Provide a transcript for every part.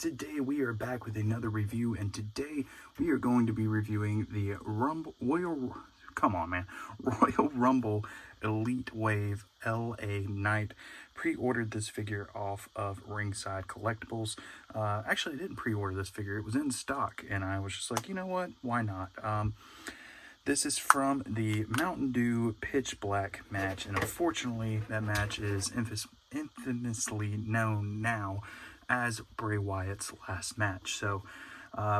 Today we are back with another review, and today we are going to be reviewing the Royal Rumble Elite Wave LA Knight. Pre-ordered this figure off of Ringside Collectibles. Actually, I didn't pre-order this figure. It was in stock, and I was just like, you know what? Why not? This is from the Mountain Dew Pitch Black match, and unfortunately, that match is infamously known now as Bray Wyatt's last match. So,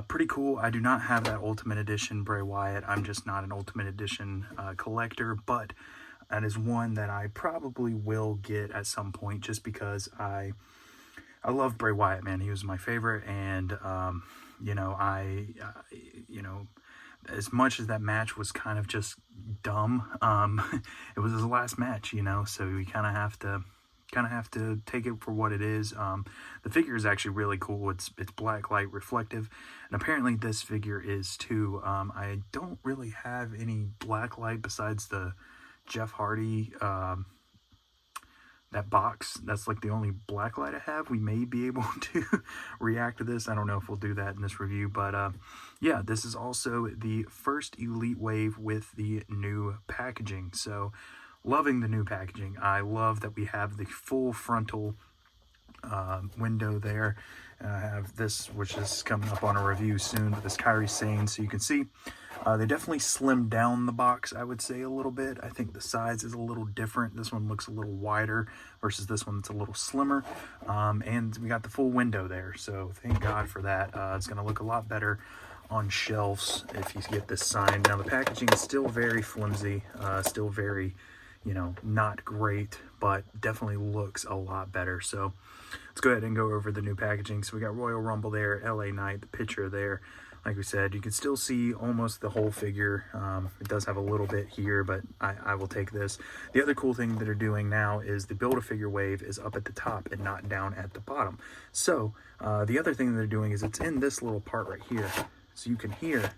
pretty cool. I do not have that Ultimate Edition Bray Wyatt. I'm just not an Ultimate Edition collector, but that is one that I probably will get at some point, just because I love Bray Wyatt, man. He was my favorite, and as much as that match was kind of just dumb, it was his last match, so we kind of have to take it for what it is. The figure is actually really cool. It's black light reflective, and apparently this figure is too. I don't really have any black light besides the Jeff Hardy that box. That's like the only black light I have. We may be able to react to this. I don't know if we'll do that in this review, but yeah, this is also the first Elite Wave with the new packaging. So loving the new packaging. I love that we have the full frontal window there. I have this, which is coming up on a review soon, but this Kairi Sane, so you can see they definitely slimmed down the box, I would say, a little bit. I think the size is a little different. This one looks a little wider versus this one that's a little slimmer. And we got the full window there, so thank God for that. It's going to look a lot better on shelves if you get this signed. Now, the packaging is still very flimsy, still very, not great, but definitely looks a lot better. So let's go ahead and go over the new packaging. So we got Royal Rumble there, LA Knight, the picture there. Like we said, you can still see almost the whole figure. It does have a little bit here, but I will take this. The other cool thing that they're doing now is the Build-A-Figure wave is up at the top and not down at the bottom. So the other thing they're doing is it's in this little part right here. So you can hear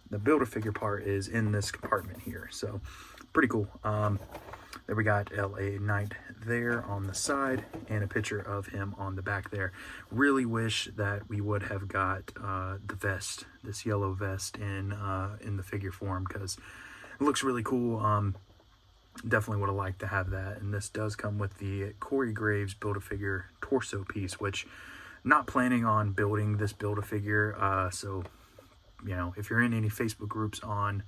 the Build-A-Figure part is in this compartment here. So pretty cool. There we got LA Knight there on the side and a picture of him on the back there. Really wish that we would have got the vest, this yellow vest in the figure form, because it looks really cool. Definitely would have liked to have that. And this does come with the Corey Graves Build-A-Figure torso piece, which not planning on building this Build-A-Figure. So, if you're in any Facebook groups on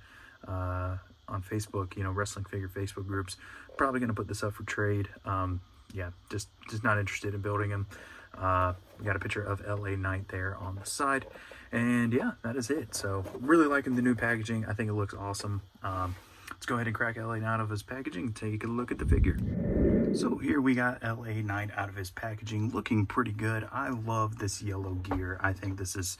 Facebook, wrestling figure Facebook groups, probably going to put this up for trade. Yeah, just not interested in building him. We got a picture of LA Knight there on the side, and yeah, that is it. So really liking the new packaging. I think it looks awesome. Let's go ahead and crack LA Knight out of his packaging and take a look at the figure. So here we got LA Knight out of his packaging, looking pretty good. I love this yellow gear. I think this is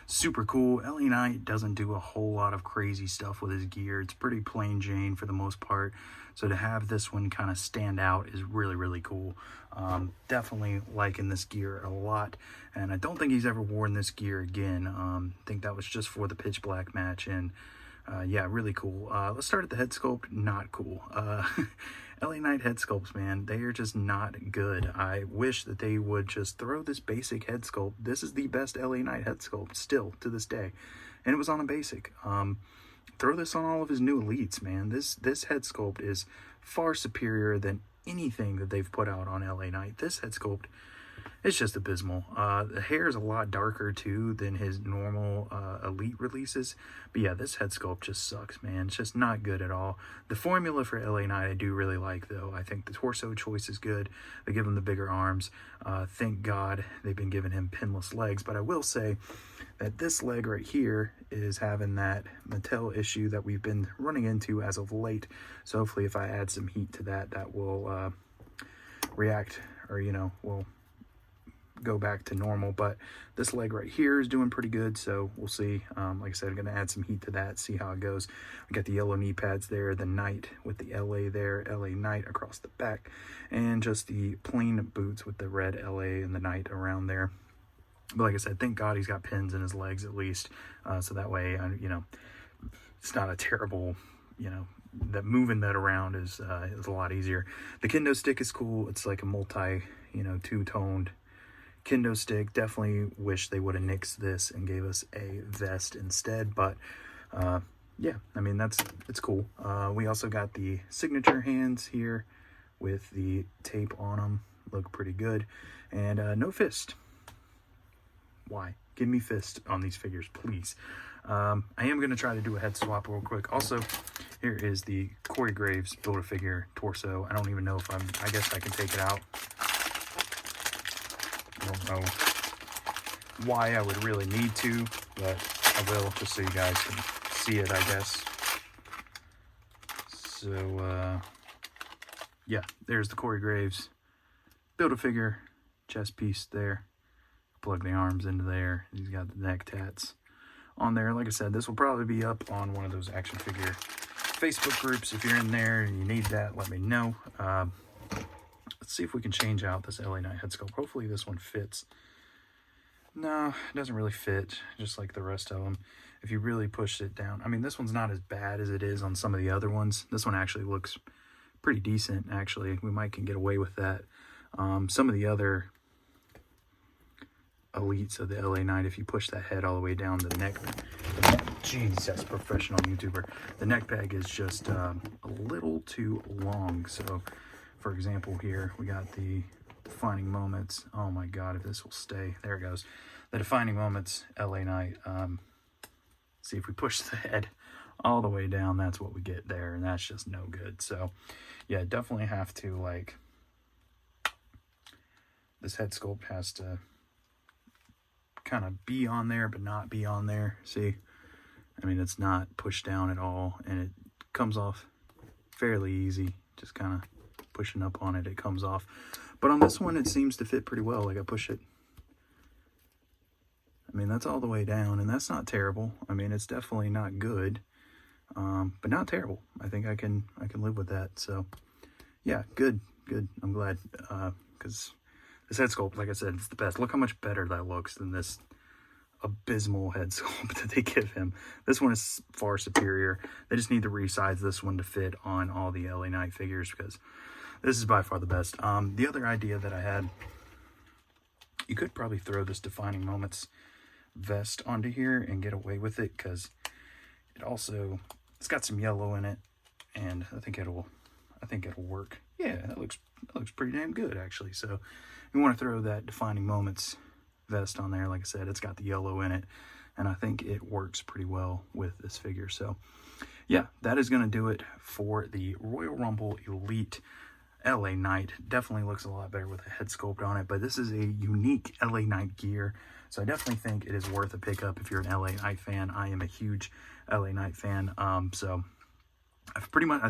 super cool. LA Knight doesn't do a whole lot of crazy stuff with his gear. It's pretty plain Jane for the most part. So to have this one kind of stand out is really, really cool. Definitely liking this gear a lot. And I don't think he's ever worn this gear again. I think that was just for the Pitch Black match. And yeah, really cool. Let's start at the head sculpt. Not cool. LA Knight head sculpts, man, they are just not good. I wish that they would just throw this basic head sculpt. This is the best LA Knight head sculpt still to this day, and it was on a basic. Throw this on all of his new elites, man. This head sculpt is far superior than anything that they've put out on LA Knight. This head sculpt, it's just abysmal. The hair is a lot darker too than his normal elite releases. But yeah, this head sculpt just sucks, man. It's just not good at all. The formula for LA Knight I do really like, though. I think the torso choice is good. They give him the bigger arms. Thank God they've been giving him pinless legs. But I will say that this leg right here is having that Mattel issue that we've been running into as of late. So hopefully if I add some heat to that, that will react, or, will go back to normal. But this leg right here is doing pretty good, so we'll see. Like I said, I'm going to add some heat to that, see how it goes. We got the yellow knee pads there, the Knight with the LA there, LA Knight across the back, and just the plain boots with the red LA and the Knight around there. But like I said, thank God he's got pins in his legs at least, so that way, it's not a terrible, that moving that around is a lot easier. The kendo stick is cool. It's like a multi, two-toned kendo stick. Definitely wish they would have nixed this and gave us a vest instead, but yeah, I mean, it's cool. We also got the signature hands here with the tape on them. Look pretty good. And no fist. Why? Give me fist on these figures, please. I am going to try to do a head swap real quick. Also, here is the Corey Graves Build-A-Figure torso. I don't even know if I guess I can take it out. I don't know why I would really need to, but I will, just so you guys can see it, I guess. So, yeah, there's the Corey Graves Build-A-Figure chest piece there. Plug the arms into there. He's got the neck tats on there. Like I said, this will probably be up on one of those action figure Facebook groups. If you're in there and you need that, let me know. Let's see if we can change out this LA Knight head sculpt. Hopefully this one fits. No, it doesn't really fit, just like the rest of them. If you really push it down, I mean, this one's not as bad as it is on some of the other ones. This one actually looks pretty decent, actually. We might can get away with that. Some of the other elites of the LA Knight, if you push that head all the way down, the neck, jeez, that's professional YouTuber. The neck peg is just a little too long. So, for example, here we got the Defining Moments. Oh my God, if this will stay. There it goes. The Defining Moments LA Knight. See if we push the head all the way down, that's what we get there, and that's just no good. So, yeah, definitely have to, like, this head sculpt has to kind of be on there but not be on there. See, I mean, it's not pushed down at all, and it comes off fairly easy. Just kind of pushing up on it, it comes off. But on this one, it seems to fit pretty well. Like, I push it, I mean, that's all the way down, and that's not terrible. I mean, it's definitely not good, but not terrible. I think I can live with that. So yeah, good. I'm glad, because this head sculpt, like I said, it's the best. Look how much better that looks than this abysmal head sculpt that they give him. This one is far superior. They just need to resize this one to fit on all the LA Knight figures, because this is by far the best. The other idea that I had, you could probably throw this Defining Moments vest onto here and get away with it, because it's got some yellow in it, and I think it'll work. Yeah, that looks pretty damn good, actually. So you want to throw that Defining Moments vest on there. Like I said, it's got the yellow in it, and I think it works pretty well with this figure. So yeah, that is going to do it for the Royal Rumble Elite LA Knight. Definitely looks a lot better with a head sculpt on it, but this is a unique LA Knight gear, so I definitely think it is worth a pickup if you're an LA Knight fan. I am a huge LA Knight fan. So I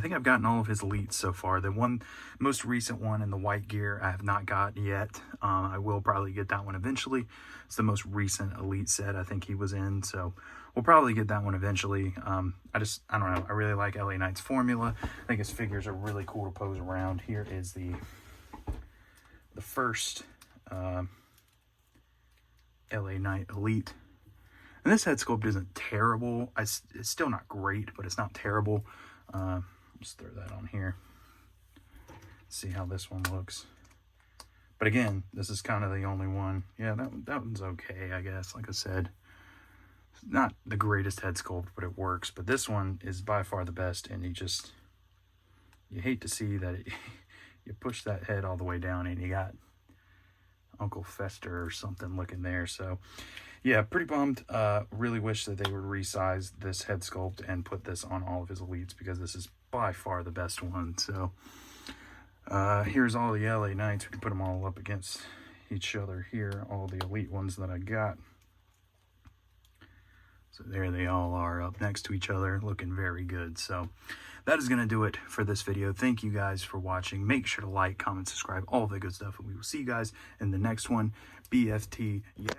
think I've gotten all of his elites so far. The most recent one in the white gear I have not got yet. I will probably get that one eventually. It's the most recent elite set I think he was in, so we'll probably get that one eventually. I don't know. I really like LA Knight's formula. I think his figures are really cool to pose around. Here is the first LA Knight Elite. And this head sculpt isn't terrible. It's still not great, but it's not terrible. Just throw that on here. See how this one looks. But again, this is kind of the only one. Yeah, that one's okay, I guess. Like I said, it's not the greatest head sculpt, but it works. But this one is by far the best, and you hate to see that you push that head all the way down, and you got Uncle Fester or something looking there. So yeah, pretty bummed. Really wish that they would resize this head sculpt and put this on all of his elites, because this is by far the best one. So here's all the LA Knights. We can put them all up against each other here, all the elite ones that I got. So there they all are up next to each other, looking very good. So that is going to do it for this video. Thank you guys for watching. Make sure to like, comment, subscribe, all the good stuff, and we will see you guys in the next one. BFT, yeah.